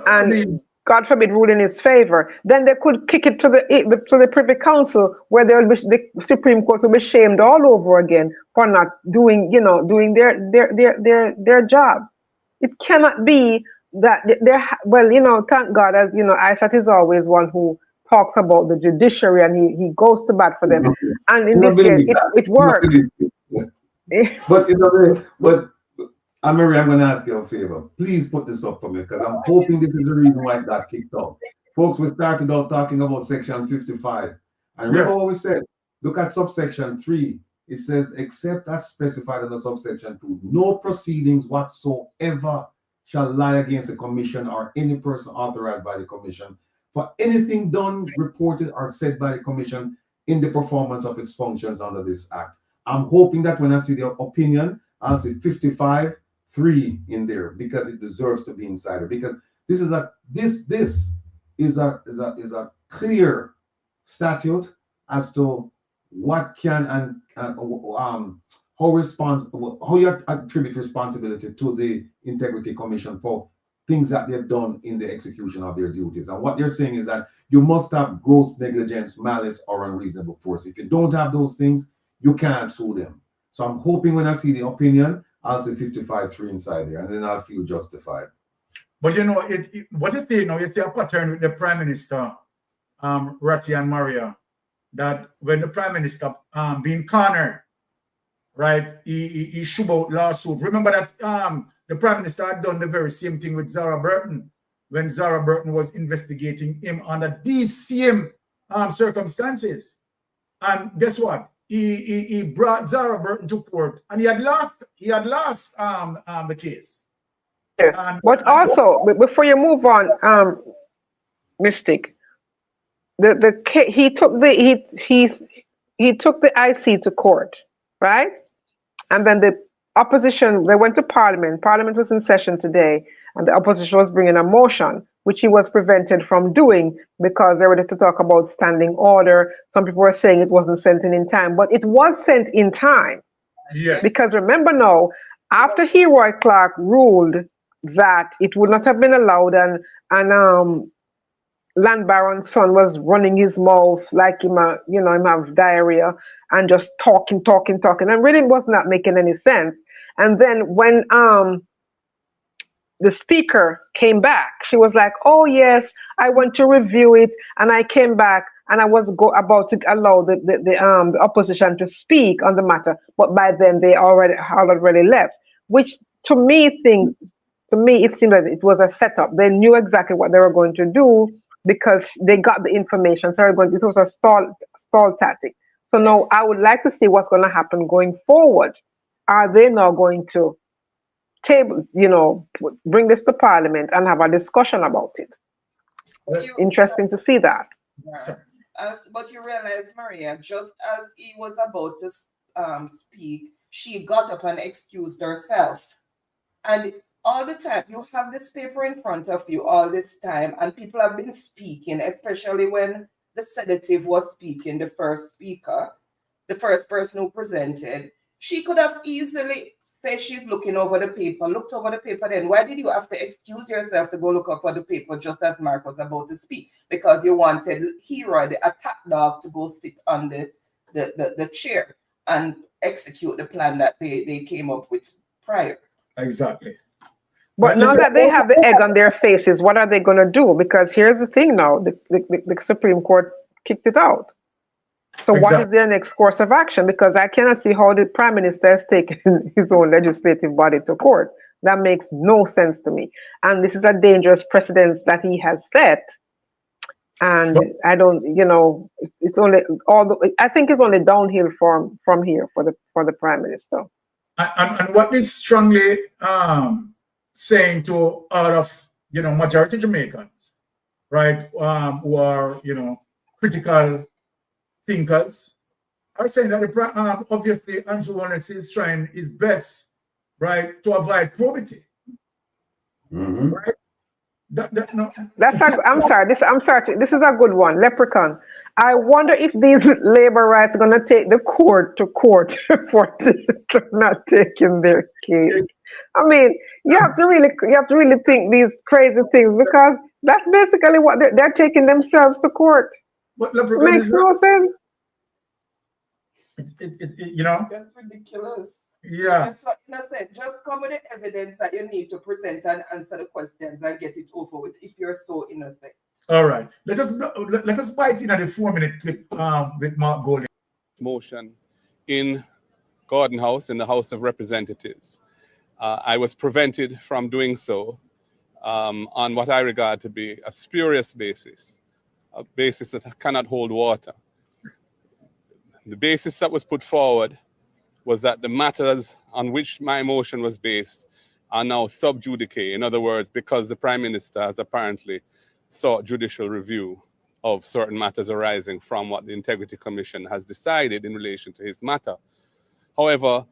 and God forbid rule in its favor, then they could kick it to the Privy Council, where the Supreme Court will be shamed all over again for not doing their job. It cannot be that thank God, as ISAT is always one who talks about the judiciary, and he goes to bat for them. And in this case, it works. But Mary, I'm going to ask you a favor. Please put this up for me, because I'm hoping this is the reason why it got kicked off. Folks, we started out talking about section 55. And remember what we said? Look at subsection 3. It says, except as specified under subsection 2, no proceedings whatsoever shall lie against the commission or any person authorized by the commission for anything done, reported, or said by the commission in the performance of its functions under this act. I'm hoping that when I see the opinion, I'll see 55.3 in there, because it deserves to be inside it. Because this is a clear statute as to what can and how you attribute responsibility to the Integrity Commission for things that they've done in the execution of their duties. And what they're saying is that you must have gross negligence, malice, or unreasonable force. If you don't have those things, you can't sue them. So I'm hoping when I see the opinion, I'll see 55.3 inside there, and then I'll feel justified. But what you say now, you see a pattern with the Prime Minister, Ratty and Maria, that when the Prime Minister being cornered, right, he shub out lawsuit. Remember that the Prime Minister had done the very same thing with Zara Burton, when Zara Burton was investigating him under these same circumstances. And guess what? He brought Zara Burton to court, and he had lost the case. Yeah. But also, before you move on, Mystic, he took the IC to court, right? And then the opposition, they went to Parliament. Parliament was in session today, and the opposition was bringing a motion, which he was prevented from doing because they were to talk about standing order. Some people were saying it wasn't sent in time, but it was sent in time. Yes. Because remember now, after Heroy Clark ruled that it would not have been allowed, and land baron's son was running his mouth like him, him have diarrhea and just talking, and really was not making any sense. And then when the speaker came back, she was like, "Oh yes, I went to review it, and I came back, and I was about to allow the opposition to speak on the matter, but by then they already left." Which to me it seemed like it was a setup. They knew exactly what they were going to do because they got the information. So it was a stall tactic. So now I would like to see what's going to happen going forward. Are they now going to table, bring this to Parliament and have a discussion about it? Interesting to see that. But you realize, Maria, just as he was about to speak, she got up and excused herself. And all the time, you have this paper in front of you all this time, and people have been speaking, especially when the sedative was speaking, the first speaker, the first person who presented. She could have easily said she's looking over the paper, looked over the paper then. Why did you have to excuse yourself to go look up for the paper just as Mark was about to speak? Because you wanted Hero, the attack dog, to go sit on the chair and execute the plan that they came up with prior. Exactly. But now that they have the egg on their faces, what are they going to do? Because here's the thing now, the Supreme Court kicked it out. So what is their next course of action? Because I cannot see how the Prime Minister has taken his own legislative body to court. That makes no sense to me. And this is a dangerous precedent that he has set. And I don't, it's only I think it's only downhill from here for the Prime Minister. And what is strongly saying to all of majority Jamaicans, right, who are critical thinkers, are saying that obviously Andrew Holness is trying his best, right, to avoid probity. Mm-hmm. Right? I'm sorry. This is a good one, Leprechaun. I wonder if these labor rights are going to take the court to court for not taking their case. I mean, you have to really think these crazy things, because that's basically what they're taking themselves to court. But it makes no sense. It's That's ridiculous. Yeah. It's nothing. Just come with the evidence that you need to present and answer the questions and get it over with if you're so innocent. All right. Let us bite in at the 4-minute clip with Mark Golding. Motion in Gordon House, in the House of Representatives. I was prevented from doing so on what I regard to be a spurious basis, a basis that cannot hold water. The basis that was put forward was that the matters on which my motion was based are now sub judice. In other words, because the Prime Minister has apparently sought judicial review of certain matters arising from what the Integrity Commission has decided in relation to his matter. However,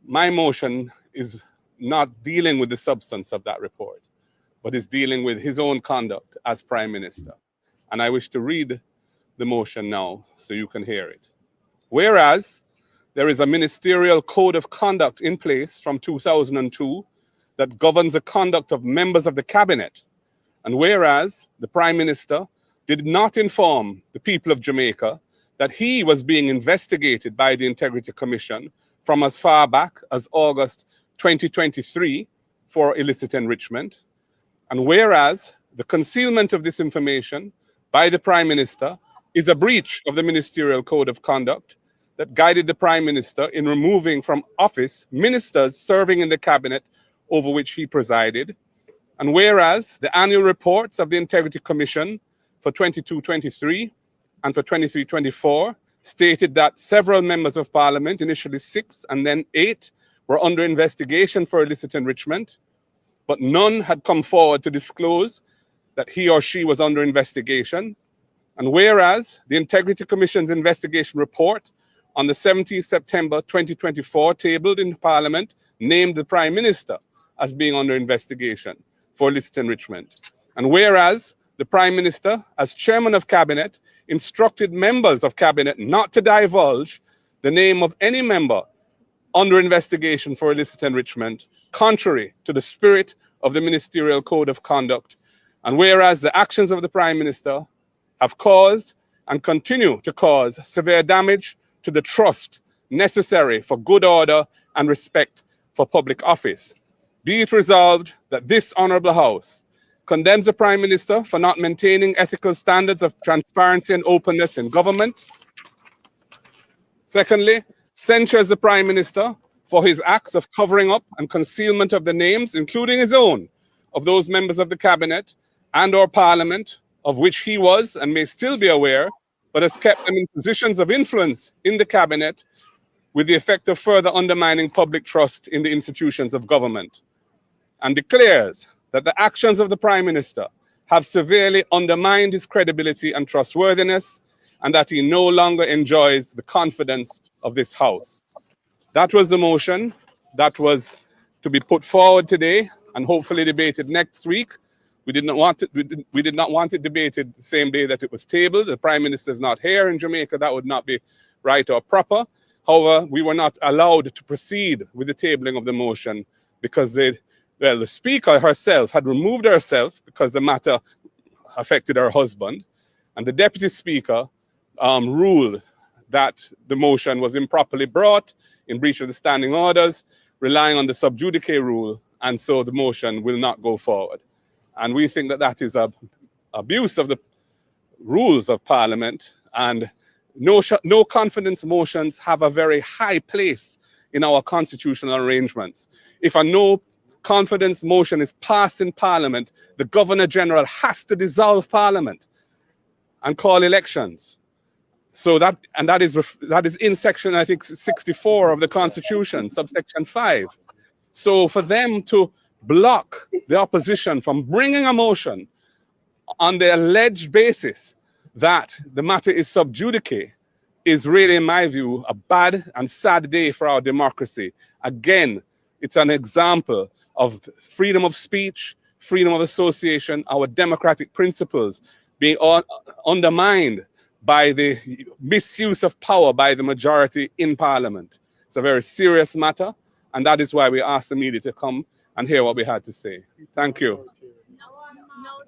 my motion is not dealing with the substance of that report, but is dealing with his own conduct as Prime Minister. And I wish to read the motion now so you can hear it. Whereas there is a ministerial code of conduct in place from 2002 that governs the conduct of members of the cabinet. And whereas the Prime Minister did not inform the people of Jamaica that he was being investigated by the Integrity Commission from as far back as August 2023 for illicit enrichment. And whereas the concealment of this information by the Prime Minister is a breach of the ministerial code of conduct that guided the Prime Minister in removing from office ministers serving in the cabinet over which he presided. And whereas the annual reports of the Integrity Commission for 22-23 and for 23-24 stated that several members of Parliament, initially 6 and then 8, were under investigation for illicit enrichment, but none had come forward to disclose that he or she was under investigation. And whereas the Integrity Commission's investigation report on the 17th September 2024 tabled in Parliament named the Prime Minister as being under investigation for illicit enrichment. And whereas the Prime Minister, as Chairman of Cabinet, instructed members of Cabinet not to divulge the name of any member under investigation for illicit enrichment, contrary to the spirit of the Ministerial Code of Conduct And whereas the actions of the Prime Minister have caused and continue to cause severe damage to the trust necessary for good order and respect for public office, be it resolved that this Honourable House condemns the Prime Minister for not maintaining ethical standards of transparency and openness in government. Secondly, censures the Prime Minister for his acts of covering up and concealment of the names, including his own, of those members of the Cabinet and or Parliament of which he was and may still be aware, but has kept them in positions of influence in the Cabinet with the effect of further undermining public trust in the institutions of government. And declares that the actions of the Prime Minister have severely undermined his credibility and trustworthiness, and that he no longer enjoys the confidence of this House. That was the motion that was to be put forward today and hopefully debated next week. We did not want it debated the same day that it was tabled. The Prime Minister is not here in Jamaica. That would not be right or proper. However, we were not allowed to proceed with the tabling of the motion because the Speaker herself had removed herself because the matter affected her husband, and the Deputy Speaker ruled that the motion was improperly brought in breach of the standing orders, relying on the sub judice rule, and so the motion will not go forward. And we think that that is an abuse of the rules of Parliament, and no confidence motions have a very high place in our constitutional arrangements. If a no confidence motion is passed in Parliament, the Governor-General has to dissolve Parliament and call elections. So that is in section, I think, 64 of the Constitution, subsection 5. So for them to block the opposition from bringing a motion on the alleged basis that the matter is sub judice is really, in my view, a bad and sad day for our democracy. Again, it's an example of freedom of speech, freedom of association, our democratic principles being undermined by the misuse of power by the majority in Parliament. It's a very serious matter, and that is why we asked the media to come and hear what we had to say. Thank you.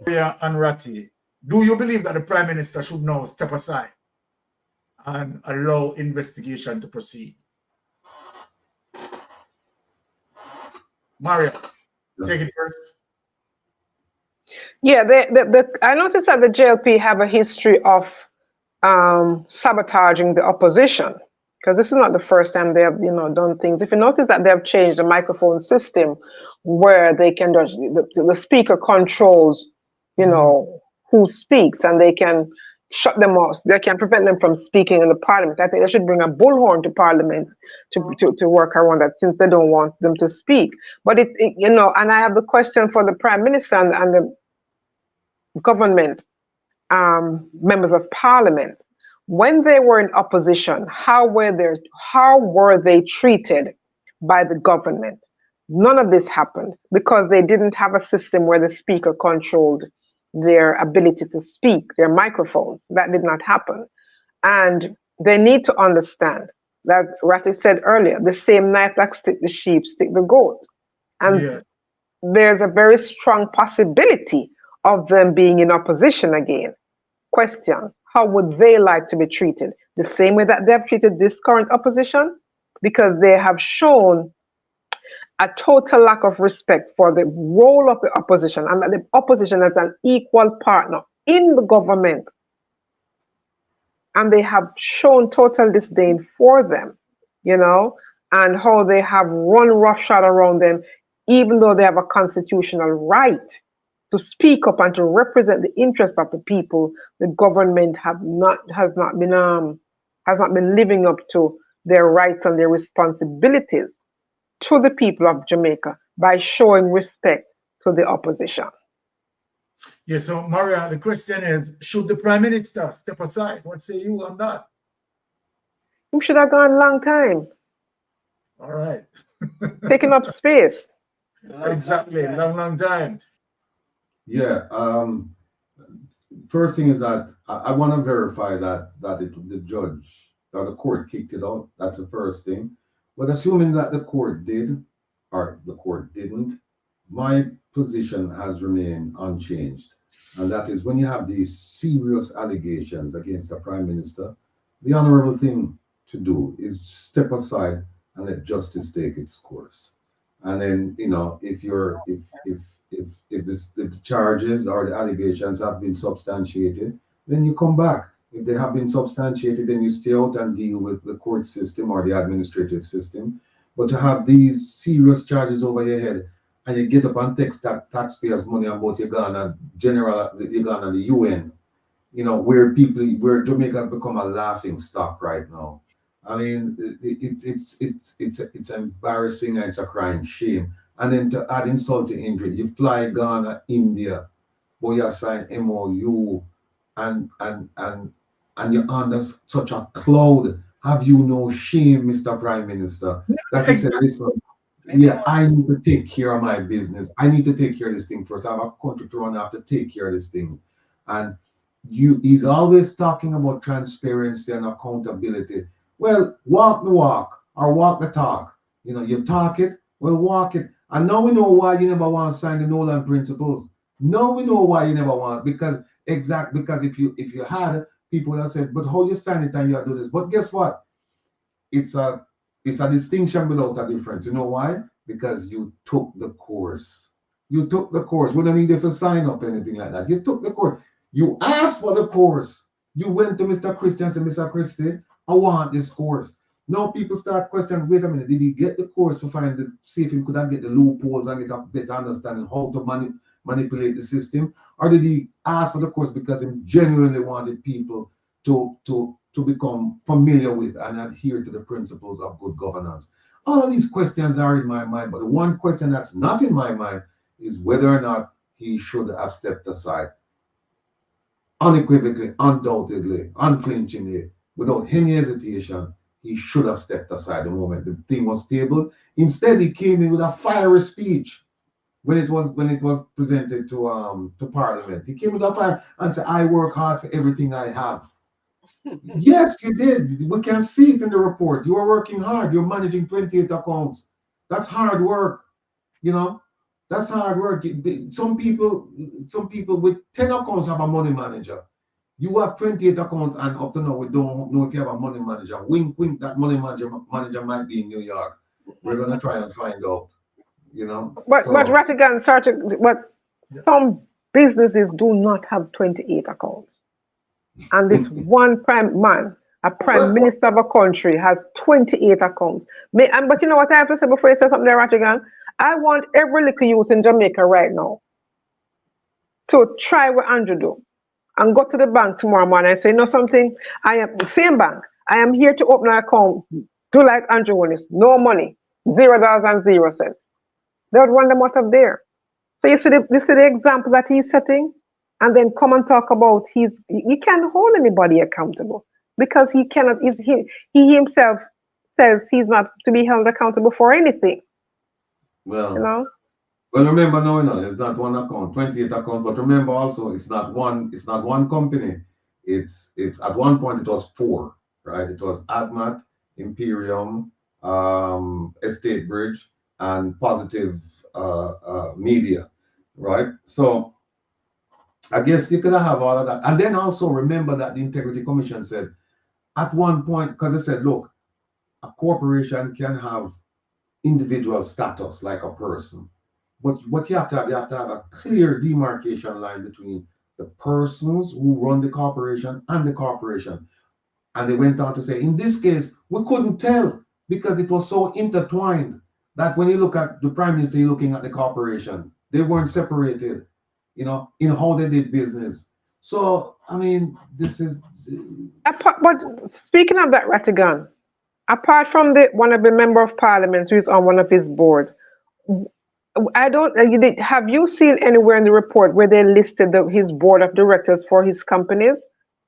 Maria and Ratty, do you believe that the Prime Minister should now step aside and allow investigation to proceed? Maria, take it first. Yeah, I noticed that the JLP have a history of sabotaging the opposition, because this is not the first time they have done things. If you notice that they have changed the microphone system where they can the speaker controls who speaks, and they can shut them off. They can prevent them from speaking in the Parliament. I think they should bring a bullhorn to Parliament to work around that, since they don't want them to speak. But and I have the question for the Prime Minister and the government members of Parliament. When they were in opposition, how were they treated by the government? None of this happened because they didn't have a system where the speaker controlled their ability to speak, their microphones. That did not happen. And they need to understand that, Ratty said earlier, the same knife that stick the sheep, stick the goat. And there's a very strong possibility of them being in opposition again. Question, how would they like to be treated? The same way that they've treated this current opposition? Because they have shown a total lack of respect for the role of the opposition, and that the opposition as an equal partner in the government. And they have shown total disdain for them, and how they have run roughshod around them, even though they have a constitutional right to speak up and to represent the interests of the people. The government has not been living up to their rights and their responsibilities to the people of Jamaica by showing respect to the opposition. Yes, so Maria, the question is, should the Prime Minister step aside? What say you on that? He should have gone a long time. All right. Taking up space. Exactly, long time. Yeah. First thing is that I want to verify that the judge or the court kicked it out. That's the first thing. But assuming that the court did or the court didn't, my position has remained unchanged. And that is when you have these serious allegations against the Prime Minister, the honorable thing to do is step aside and let justice take its course. And then, you know, if the charges or the allegations have been substantiated, then you come back. If they have been substantiated, then you stay out and deal with the court system or the administrative system. But to have these serious charges over your head, and you get up and text taxpayers' money about you're gonna the UN, you know, where Jamaica has become a laughing stock right now. I mean, it's embarrassing and it's a crying shame. And then to add insult to injury, you fly Ghana, India, boy, you sign MOU, and you're under such a cloud. Have you no shame, Mr. Prime Minister? That you said, listen, yeah, I need to take care of my business. I need to take care of this thing first. I have a country to run. I have to take care of this thing. And he's always talking about transparency and accountability. Well, walk the walk or walk the talk. You know, you talk it, well, walk it. And now we know why you never want to sign the Nolan principles. Now we know why you never want, because if you had, people would have said, but how you sign it and you do this? But guess what? It's a distinction without a difference. You know why? Because you took the course. You took the course. We don't need you to sign up anything like that. You took the course. You asked for the course. You went to Mr. Christie and said, Mr. Christie, I want this course. Now people start questioning, wait a minute, did he get the course to see if he could get the loopholes and get a better understanding how to manipulate the system? Or did he ask for the course because he genuinely wanted people to become familiar with and adhere to the principles of good governance? All of these questions are in my mind, but the one question that's not in my mind is whether or not he should have stepped aside. Unequivocally, undoubtedly, unflinchingly, without any hesitation, he should have stepped aside the moment the thing was tabled. Instead, he came in with a fiery speech when it was presented to Parliament. He came with a fire and said, "I work hard for everything I have." Yes, you did. We can see it in the report. You are working hard. You're managing 28 accounts. That's hard work. You know, that's hard work. Some people with 10 accounts have a money manager. You have 28 accounts, and up to now we don't know if you have a money manager. Wink, wink. That money manager might be in New York. We're gonna try and find out. You know. But Rattigan started. But some businesses do not have 28 accounts. And this one prime minister of a country has 28 accounts. But you know what I have to say before you say something there, Rattigan? I want every little youth in Jamaica right now to try what Andrew do and go to the bank tomorrow morning and say, you know something? I am the same bank. I am here to open an account. Do like Andrew Holness. No money. $0 and 0 cents. They would run them out of there. So you see the example that he's setting? And then come and talk about he can't hold anybody accountable because he cannot. He himself says he's not to be held accountable for anything. Well, you know. Well, remember now, it's not one account, 28 accounts. But remember also, it's not one company. It's at one point it was 4, right? It was Admat, Imperium, Estate Bridge, and Positive Media, right? So I guess you could have all of that. And then also remember that the Integrity Commission said at one point, because they said, look, a corporation can have individual status like a person. But what you have to have a clear demarcation line between the persons who run the corporation and the corporation. And they went on to say, in this case, we couldn't tell because it was so intertwined that when you look at the Prime Minister, you're looking at the corporation. They weren't separated, in how they did business. So, I mean, this is... But speaking of that, Rattigan, apart from one of the member of Parliament who is on one of his boards, have you seen anywhere in the report where they listed his board of directors for his companies?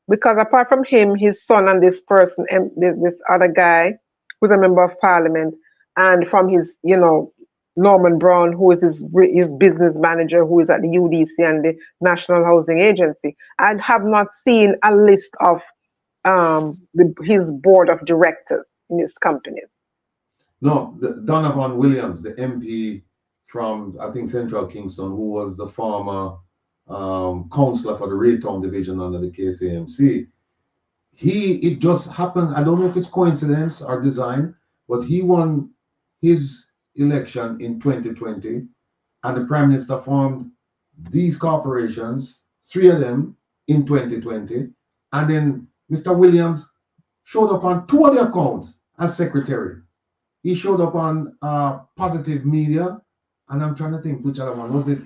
Because apart from him, his son and this person, and this other guy who's a member of Parliament, and from his, Norman Brown, who is his business manager, who is at the UDC and the National Housing Agency, I have not seen a list of his board of directors in his companies. No, Donovan Williams, the MP from, I think, Central Kingston, who was the former counselor for the Raytown division under the KCMC. It just happened, I don't know if it's coincidence or design, but he won his election in 2020, and the Prime Minister formed these corporations, 3 of them in 2020, and then Mr. Williams showed up on 2 other accounts as secretary. He showed up on Positive Media, and I'm trying to think which other one was it.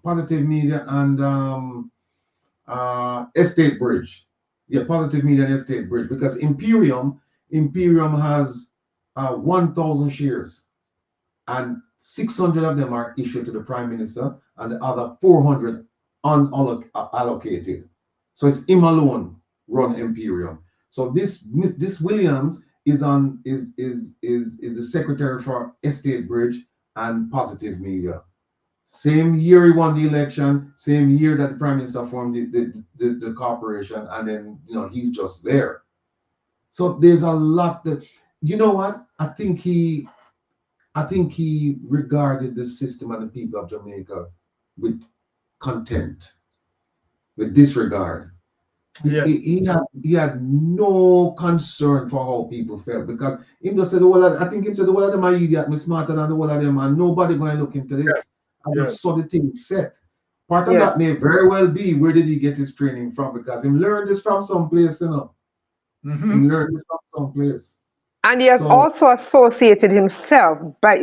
Positive Media and Estate Bridge. Yeah, Positive Media and Estate Bridge, because Imperium has 1,000 shares, and 600 of them are issued to the Prime Minister, and the other 400 unallocated. So it's him alone run Imperium. So this Williams is the secretary for Estate Bridge and Positive Media. Same year he won the election, same year that the Prime Minister formed the corporation, and then he's just there. So there's a lot that, you know what? I think he regarded the system and the people of Jamaica with contempt, with disregard. Yeah. He had no concern for how people felt, because him just said, well, I think him said, well, them are idiot, me smarter than the whole of them, and nobody going to look into this. Yeah. And yeah. So the thing set. Part of that may very well be, where did he get his training from? Because he learned this from someplace, He learned this from someplace. And he has also associated himself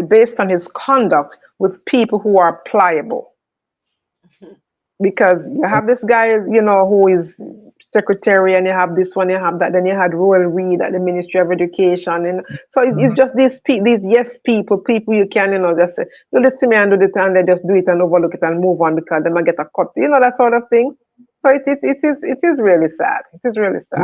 based on his conduct with people who are pliable. Because you have this guy, who is secretary, and you have this one, you have that, then you had Royal Reed at the Ministry of Education, and so it's just these yes people you can just say, do this to me and do this, and they just do it and overlook it and move on because they might get a cut, that sort of thing. So it is really sad. It is really sad.